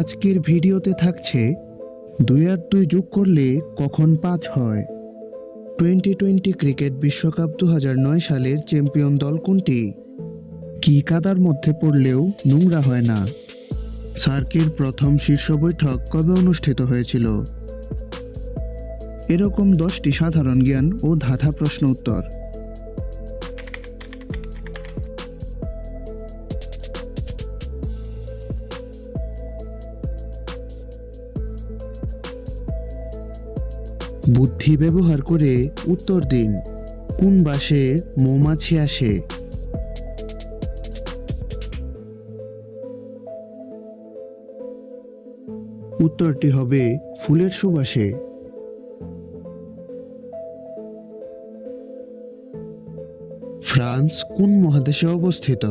আজকের ভিডিওতে থাকছে 2 আর 2 যোগ করলে কখন 5 হয়। টি-20 ক্রিকেট বিশ্বকাপ 2009 সালের চ্যাম্পিয়ন দল কোনটি? কি কাদার মধ্যে পড়লেও নোংরা হয় না? সার্কের প্রথম শীর্ষ বৈঠক কবে অনুষ্ঠিত হয়েছিল? এরকম 10টি সাধারণ জ্ঞান ও ধাঁধা প্রশ্ন উত্তর। বুদ্ধি ব্যবহার করে উত্তর দিন। কোন বাসে মৌমাছি আসে? উত্তরটি হবে ফুলের সুবাসে। ফ্রান্স কোন মহাদেশে অবস্থিত?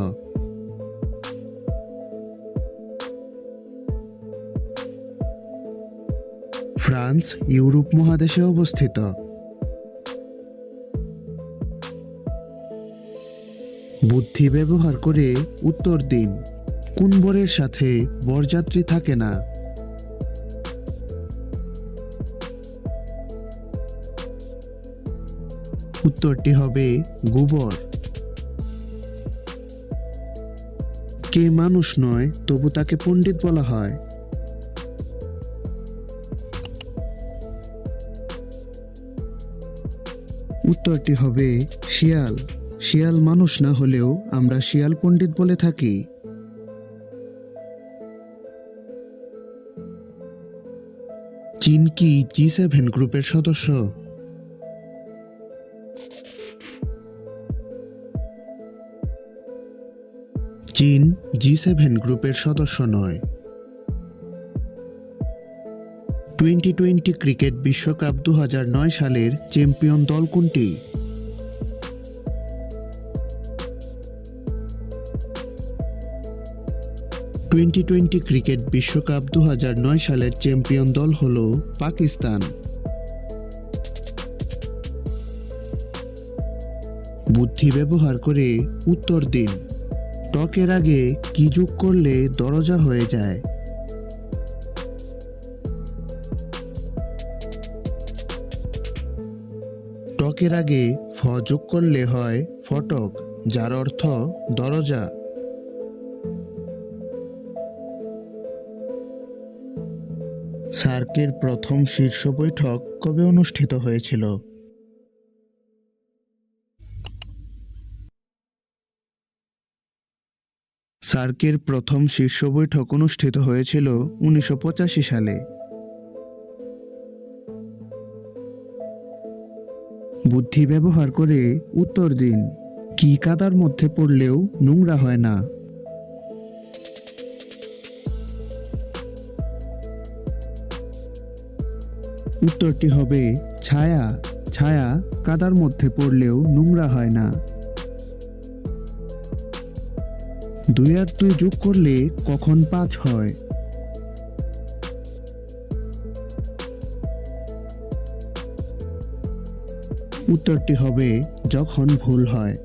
ফ্রান্স ইউরোপ মহাদেশে অবস্থিত। বুদ্ধি ব্যবহার করে উত্তর দিন। কোন বরের সাথে বরযাত্রী থাকে না? উত্তরটি হবে গোবর। কে মানুষ নয় তবু তাকে পণ্ডিত বলা হয়? উত্তরটি হবে শিয়াল। শিয়াল মানুষ না হলেও আমরা শিয়াল পণ্ডিত বলে থাকি। চীন কি G7 গ্রুপের সদস্য? চীন G7 গ্রুপের সদস্য নয়। টি-20 ক্রিকেট বিশ্বকাপ 2009 সালের চ্যাম্পিয়ন দল কোনটি? টি-20 ক্রিকেট বিশ্বকাপ 2009 সালের চ্যাম্পিয়ন দল হল পাকিস্তান। বুদ্ধি ব্যবহার করে উত্তর দিন। টকের আগে কি যোগ করলে দরজা হয়ে যায়? টকের আগে ফ যোগ করলে হয় ফটক, যার অর্থ দরজা। সার্কের প্রথম শীর্ষ বৈঠক কবে অনুষ্ঠিত হয়েছিল? সার্কের প্রথম শীর্ষ বৈঠক অনুষ্ঠিত হয়েছিল 1985 সালে। বুদ্ধি ব্যবহার করে উত্তর দিন। কি কাদার মধ্যে পড়লেও নোংরা হয় না? উত্তরটি হবে ছায়া। ছায়া কাদার মধ্যে পড়লেও নোংরা হয় না। 2 আর 2 যোগ করলে কখন 5 হয়? উত্তরটি হবে যখন ভুল হয়।